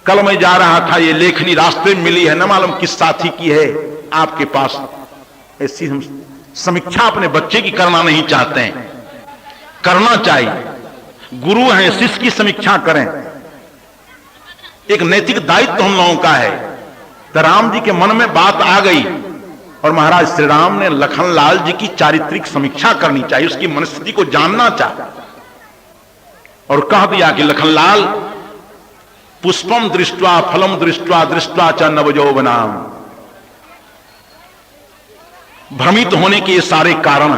कल मैं जा रहा था, ये लेखनी रास्ते में मिली है, न मालूम किस साथी की है आपके पास। ऐसी हम समीक्षा अपने बच्चे की करना नहीं चाहते हैं, करना चाहिए। गुरु हैं, शिष्य की समीक्षा करें, एक नैतिक दायित्व हम लोगों का है। तो राम जी के मन में बात आ गई और महाराज श्री राम ने लखनलाल जी की चारित्रिक समीक्षा करनी चाहिए, उसकी मनस्थिति को जानना चाहिए। और कह दिया कि लखनलाल, पुष्पम दृष्ट्वा फलम दृष्ट्वा दृष्ट्वा च नवयौवनाम, भ्रमित होने के ये सारे कारण।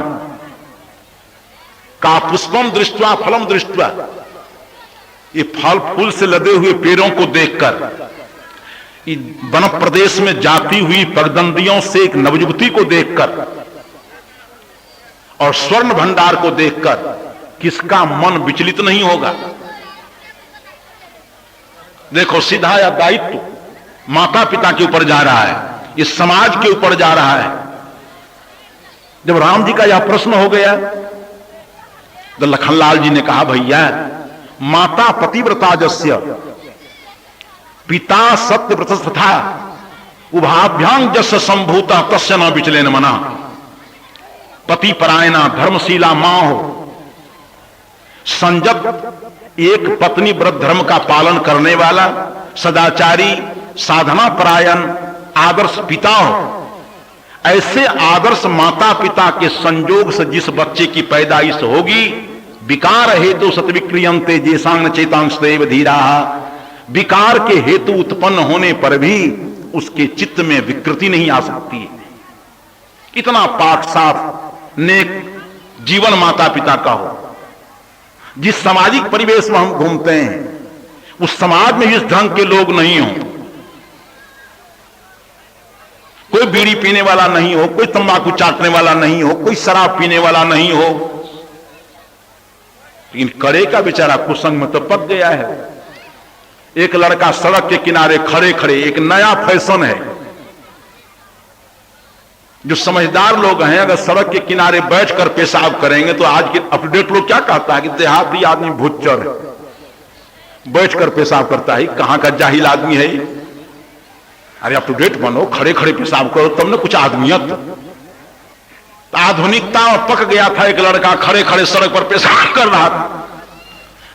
का पुष्पम दृष्ट्वा फलम दृष्ट्वा, ये फल फूल से लदे हुए पेड़ों को देखकर, वन प्रदेश में जाती हुई पगडंडियों से एक नवयुवती को देखकर और स्वर्ण भंडार को देखकर किसका मन विचलित नहीं होगा? देखो, सीधा या दायित्व माता पिता के ऊपर जा रहा है, इस समाज के ऊपर जा रहा है। जब राम जी का यह प्रश्न हो गया तो लखनलाल जी ने कहा, भैया माता पतिव्रता जस्य पिता सत्यव्रत तथा उभाभ्यां जस्य संभूता तस्य न विचलेन मना। पति परायणा धर्मशीला मां हो, संजत एक पत्नी व्रत धर्म का पालन करने वाला, सदाचारी, साधना परायण, आदर्श पिता हो। ऐसे आदर्श माता पिता के संयोग से जिस बच्चे की पैदाइश होगी, विकार हेतु सतविक्रियंते जेसांग चेतांशदेव धीरा, विकार के हेतु उत्पन्न होने पर भी उसके चित्त में विकृति नहीं आ सकती है। कितना पाक साफ नेक जीवन माता पिता का हो। जिस सामाजिक परिवेश में हम घूमते हैं, उस समाज में इस ढंग के लोग नहीं हो, कोई बीड़ी पीने वाला नहीं हो, कोई तंबाकू चाटने वाला नहीं हो, कोई शराब पीने वाला नहीं हो, लेकिन करे का बेचारा कुसंग में तो पक गया है। एक लड़का सड़क के किनारे खड़े खड़े, एक नया फैशन है। जो समझदार लोग हैं, अगर सड़क के किनारे बैठकर पेशाब करेंगे तो आज के अपडेट लोग क्या कहता है कि देहाती आदमी भुच्चर है, बैठकर पेशाब करता है। कहां का जाहिल आदमी है? अरे अप टू डेट बनो, खड़े खड़े पेशाब करो, तब न कुछ आदमियत। आधुनिकता में पक गया था। एक लड़का खड़े खड़े सड़क पर पेशाब कर रहा था,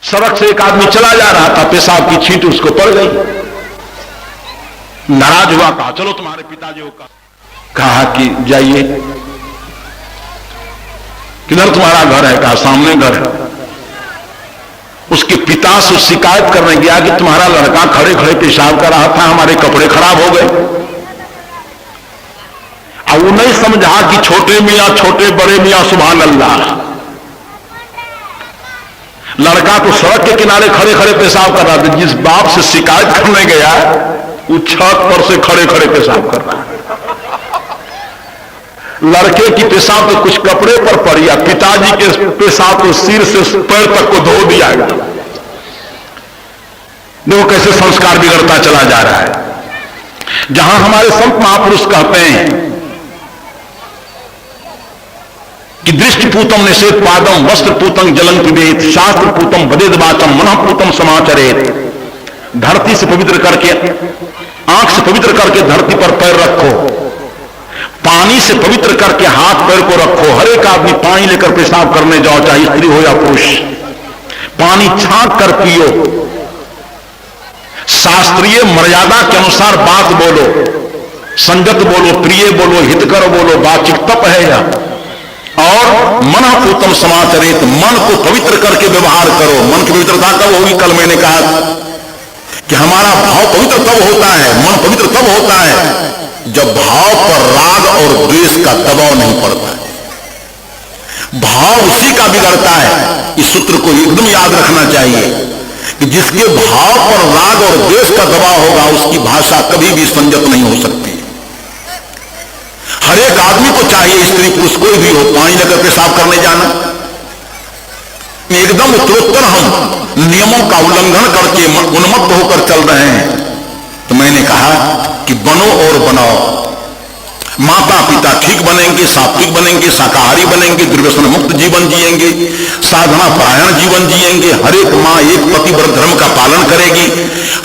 सड़क से एक आदमी चला जा रहा था, पेशाब की छींट उसको पड़ गई। नाराज हुआ, कहा चलो तुम्हारे पिताजी को कहा कि जाइए। किधर तुम्हारा घर है? कहा सामने घर है। उसके पिता से शिकायत करने गया कि तुम्हारा लड़का खड़े खड़े पेशाब कर रहा था, हमारे कपड़े खराब हो गए। अब वो नहीं समझा कि छोटे मियां छोटे, बड़े मियां सुभान अल्लाह। लड़का तो सड़क के किनारे खड़े खड़े पेशाब कर रहा था, जिस बाप से शिकायत करने गया वो छत पर से खड़े खड़े पेशाब कर रहा है। लड़के की पेशाब तो कुछ कपड़े पर पड़ी, पिताजी के पेशाब तो सिर से पैर तक को धो दिया गया। देखो कैसे संस्कार बिगड़ता चला जा रहा है। जहां हमारे संत महापुरुष कहते हैं कि दृष्टि पूतम निषेध पादम, वस्त्र पूतम जलं पिबेत, शास्त्र पूतम वदेद वाचम, मन पूतम समाचरेत। धरती से पवित्र करके, आंख से पवित्र करके धरती पर पैर रखो, पानी से पवित्र करके हाथ पैर को रखो। हर एक आदमी पानी लेकर पेशाब करने जाओ, चाहे स्त्री हो या पुरुष, पानी छांक कर पियो। शास्त्रीय मर्यादा के अनुसार बात बोलो, संगत बोलो, प्रिय बोलो, हितकर बोलो, वाचिक तप है यह। और मन पूतम समाचरित, मन को पवित्र करके व्यवहार करो। मन की पवित्रता कब होगी? कल मैंने कहा कि हमारा भाव पवित्र तब होता है, मन पवित्र तब होता है जब भाव पर राग और द्वेष का दबाव नहीं पड़ता है। भाव उसी का बिगड़ता है। इस सूत्र को एकदम याद रखना चाहिए कि जिसके भाव पर राग और द्वेष का दबाव होगा, उसकी भाषा कभी भी संयत नहीं हो सकती। हर एक आदमी को चाहिए, स्त्री पुरुष कोई भी हो, पानी लेकर पेशाब करने जाना। एकदम उत्तरोत्तर हम नियमों का उल्लंघन करके उन्मत्त होकर चल रहे हैं। तो मैंने कहा कि बनो और बनाओ। माता पिता ठीक बनेंगे, सात्विक बनेंगे, शाकाहारी बनेंगे, दुर्व्यसन मुक्त जीवन जिएंगे, साधना परायण जीवन जिएंगे। हर एक माँ एक पति व्रत धर्म का पालन करेगी।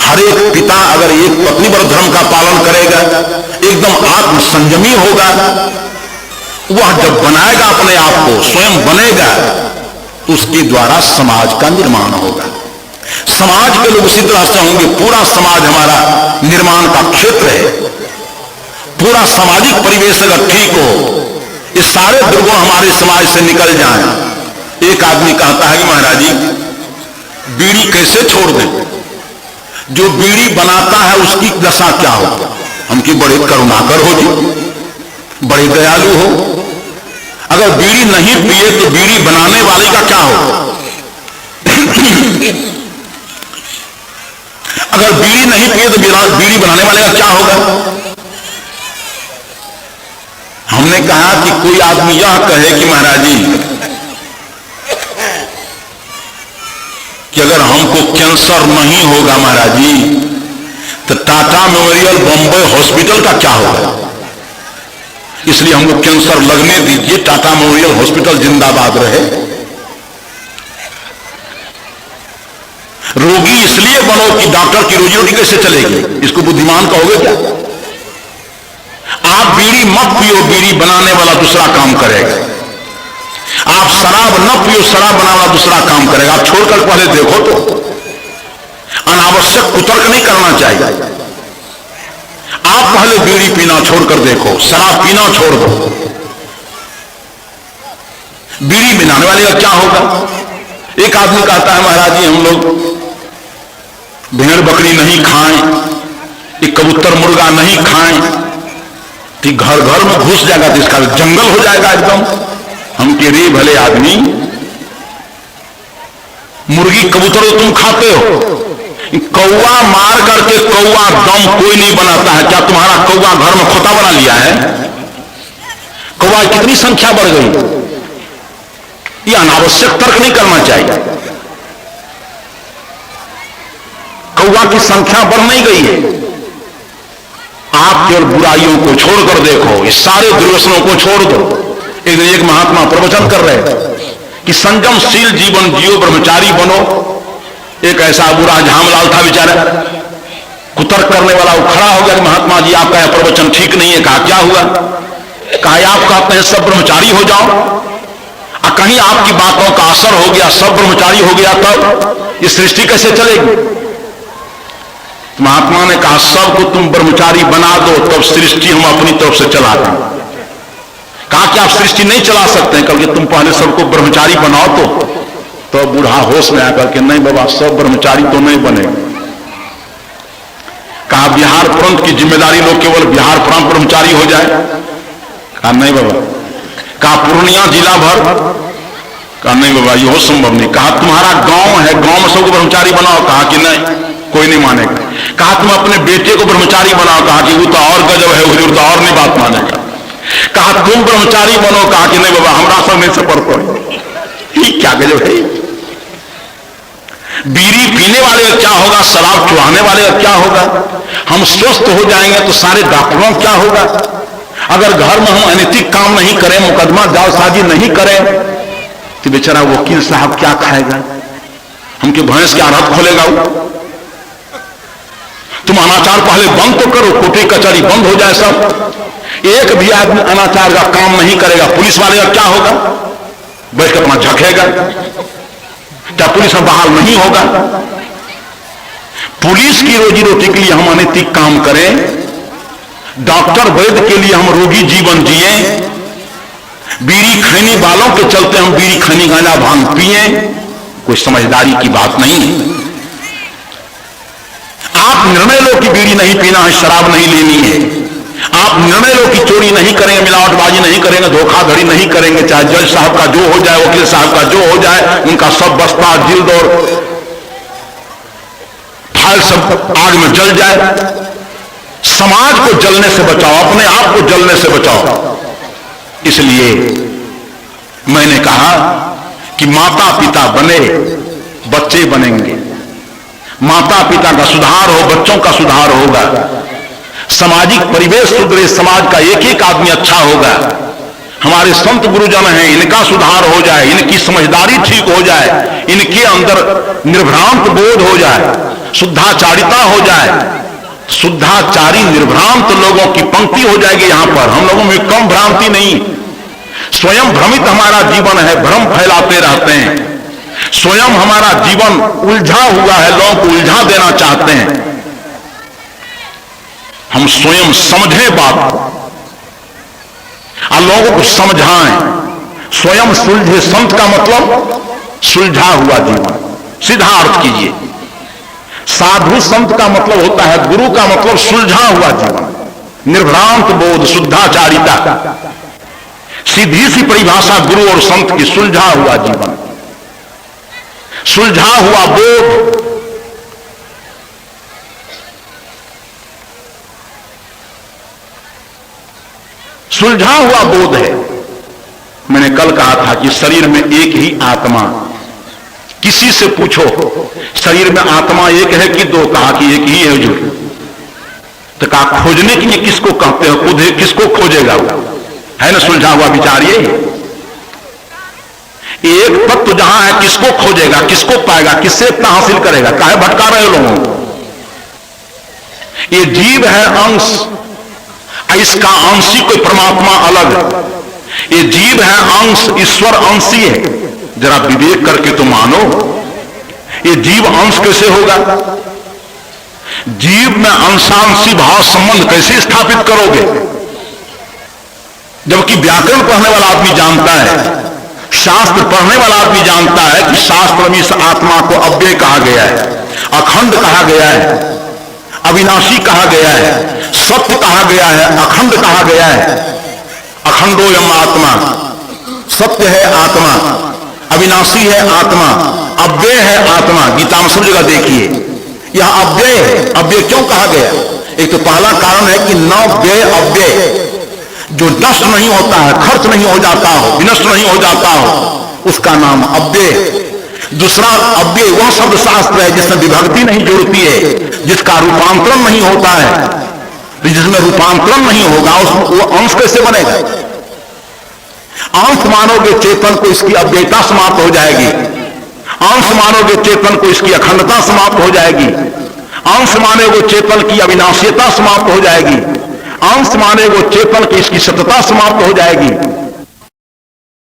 हर एक पिता अगर एक पत्नी व्रत धर्म का पालन करेगा, एकदम आत्म संयमी होगा, वह जब बनाएगा अपने आप को, स्वयं बनेगा, उसके द्वारा समाज का निर्माण होगा। समाज के लोग उसी तरह से होंगे। पूरा समाज हमारा निर्माण का क्षेत्र है। पूरा सामाजिक परिवेश अगर ठीक हो, ये सारे दुर्गुण हमारे समाज से निकल जाएं। एक आदमी कहता है कि महाराज जी बीड़ी कैसे छोड़ दें? जो बीड़ी बनाता है उसकी दशा क्या हो? हम की बड़े करुणाकर हो जी, बड़े दयालु हो। अगर बीड़ी नहीं पिए तो बीड़ी बनाने वाले का क्या हो? अगर बीड़ी नहीं पिए तो बीड़ी बनाने वाले का क्या होगा? हमने कहा कि कोई आदमी यह कहे कि महाराज जी कि अगर हमको कैंसर नहीं होगा महाराज जी तो टाटा मेमोरियल बॉम्बे हॉस्पिटल का क्या होगा? इसलिए हमको कैंसर लगने दीजिए, टाटा मेमोरियल हॉस्पिटल जिंदाबाद रहे। रोगी इसलिए बनो कि डॉक्टर की रोजी रोटी कैसे चलेगी? इसको बुद्धिमान कहोगे क्या? आप बीड़ी मत पियो, बीड़ी बनाने वाला दूसरा काम करेगा। आप शराब न पियो, शराब बनाने वाला दूसरा काम करेगा। आप छोड़कर पहले देखो तो। अनावश्यक कुतर्क नहीं करना चाहिए। आप पहले बीड़ी पीना छोड़कर देखो, शराब पीना छोड़ दो। बीड़ी बनाने वाले का क्या होगा? एक आदमी कहता है महाराज जी हम लोग भेड़ बकरी नहीं खाएं, एक कबूतर मुर्गा नहीं खाएं, कि घर घर में घुस जाएगा तो इसका जंगल हो जाएगा एकदम। हम कह रहे भले आदमी, मुर्गी कबूतर तो तुम खाते हो, कौवा मार करके कौवा दम कोई नहीं बनाता है। क्या तुम्हारा कौवा घर में खोता बना लिया है? कौवा कितनी संख्या बढ़ गई? ये अनावश्यक तर्क नहीं करना चाहिए। कौवा की संख्या बढ़ नहीं गई है। आप केवल बुराइयों को छोड़कर देखो, इस सारे दुर्व्यसनों को छोड़ दो। एक महात्मा प्रवचन कर रहे कि संयमशील जीवन जियो, ब्रह्मचारी बनो। एक ऐसा बुरा झामलाल था बेचारा, कुतर्क करने वाला, वो खड़ा हो गया कि महात्मा जी आपका यह प्रवचन ठीक नहीं है। कहा क्या हुआ? कहा आप कहते हैं सब ब्रह्मचारी हो जाओ, और कहीं आपकी बातों का असर हो गया, सब ब्रह्मचारी हो गया, तब ये सृष्टि कैसे चलेगी? महात्मा ने कहा सबको तुम ब्रह्मचारी बना दो, तब सृष्टि हम अपनी तरफ से चला दें। कहा कि आप सृष्टि नहीं चला सकते हैं, कल तुम पहले सबको ब्रह्मचारी बनाओ। तो बूढ़ा होश में आकर के नहीं बाबा सब ब्रह्मचारी तो नहीं बनेगा। कहा बिहार प्रांत की जिम्मेदारी लो, केवल बिहार प्रांत ब्रह्मचारी हो जाए? कहा नहीं बाबा। कहा पूर्णिया जिला भर? कहा नहीं बाबा ये हो संभव नहीं। कहा तुम्हारा गांव है, गांव में सबको ब्रह्मचारी बनाओ? कहा कि नहीं, कोई नहीं मानेगा। कहा तुम अपने बेटे को ब्रह्मचारी बनाओ? कहा कि वो तो और गजब है, वो तो और नहीं बात मानेगा। कहा तुम ब्रह्मचारी बनो? कहा कि नहीं बाबा हमारा सब नहीं सफर पड़े। क्या गजब है? बीड़ी पीने वाले का क्या होगा? शराब चुराने वाले का क्या होगा? हम स्वस्थ हो जाएंगे तो सारे डॉक्टरों क्या होगा? अगर घर में हम अनैतिक काम नहीं करें, मुकदमा जालसाजी नहीं करें, तो बेचारा वकील साहब क्या खाएगा? हमके भैंस क्या रात खोलेगा वो? तुम अनाचार पहले बंद तो करो, कोर्ट कचहरी बंद हो जाए सब। एक भी आदमी अनाचार का काम नहीं करेगा, पुलिस वाले का क्या होगा? बैठ कर अपना झकेगा। क्या पुलिस में बहाल नहीं होगा? पुलिस की रोजी रोटी के लिए हम अनैतिक काम करें, डॉक्टर वैद्य के लिए हम रोगी जीवन जिए, बीड़ी खैनी वालों के चलते हम बीड़ी खैनी गांजा भांग पिए, कोई समझदारी की बात नहीं है। आप निर्णय लो कि बीड़ी नहीं पीना है, शराब नहीं लेनी है। आप निर्णय लो कि चोरी नहीं करेंगे, मिलावटबाजी नहीं करेंगे, धोखाधड़ी नहीं करेंगे। चाहे जज साहब का जो हो जाए, वकील साहब का जो हो जाए, उनका सब बस्ता जिल्द और फाइल सब आग में जल जाए। समाज को जलने से बचाओ, अपने आप को जलने से बचाओ। इसलिए मैंने कहा कि माता पिता बने, बच्चे बनेंगे। माता पिता का सुधार हो, बच्चों का सुधार होगा। सामाजिक परिवेश सुधरे, समाज का एक एक आदमी अच्छा होगा, हमारे संत गुरुजन हैं इनका सुधार हो जाए, इनकी समझदारी ठीक हो जाए, इनके अंदर निर्भ्रांत बोध हो जाए, शुद्धाचारिता हो जाए, शुद्धाचारी निर्भ्रांत लोगों की पंक्ति हो जाएगी। यहां पर हम लोगों में कम भ्रांति नहीं, स्वयं भ्रमित हमारा जीवन है, भ्रम फैलाते रहते हैं, स्वयं हमारा जीवन उलझा हुआ है, लोगों को उलझा देना चाहते हैं। हम स्वयं समझें बात को और लोगों को समझाएं, स्वयं सुलझे। संत का मतलब सुलझा हुआ जीवन, सीधा अर्थ कीजिए। साधु संत का मतलब होता है, गुरु का मतलब सुलझा हुआ जीवन, निर्भ्रांत बोध, शुद्धाचारिता, सीधी सी परिभाषा गुरु और संत की, सुलझा हुआ जीवन, सुलझा हुआ बोध। सुलझा हुआ बोध है। मैंने कल कहा था कि शरीर में एक ही आत्मा, किसी से पूछो शरीर में आत्मा एक है कि दो, कहा कि एक ही है हुजूर। तो कहा खोजने के लिए किसको कहते हो, खुद किसको खोजेगा वो, है ना सुलझा हुआ विचार। ये एक तत्व जहां है किसको खोजेगा, किसको पाएगा, किससे इतना हासिल करेगा, काहे भटका रहे लोगों को। ये जीव है अंश, इसका अंशी कोई परमात्मा अलग, ये जीव है अंश, ईश्वर अंशी है। जरा विवेक करके तो मानो, ये जीव अंश कैसे होगा? जीव में अंशांशी भाव संबंध कैसे स्थापित करोगे? जबकि व्याकरण पढ़ने वाला आदमी जानता है, शास्त्र पढ़ने वाला आदमी जानता है कि शास्त्र में इस आत्मा को अव्यय कहा गया है, अखंड कहा गया है, अविनाशी कहा गया है, सत्य कहा गया है, अखंड कहा गया है। अखंडोयम आत्मा, सत्य है आत्मा, अविनाशी है आत्मा, अव्यय है आत्मा। गीता में सब जगह देखिए यह अव्यय है। अव्यय क्यों कहा गया? एक तो पहला कारण है कि न व्यय अव्यय, जो नष्ट नहीं होता है, खर्च नहीं हो जाता हो, विनष्ट नहीं हो जाता हो, उसका नाम अव्यय। दूसरा अव्यय वह शब्द शास्त्र है जिसमें विभक्ति नहीं जुड़ती है, जिसका रूपांतरण नहीं होता है। जिसमें रूपांतरण नहीं होगा वो अंश कैसे बनेगा? अंश मानोगे चेतन को, इसकी अव्ययता समाप्त हो जाएगी। अंश मानोगे चेतन को, इसकी अखंडता समाप्त हो जाएगी। अंश मानेगो चेतन की अविनाशीयता समाप्त हो जाएगी। अंश मानेगो चेतन की इसकी सत्यता समाप्त हो जाएगी।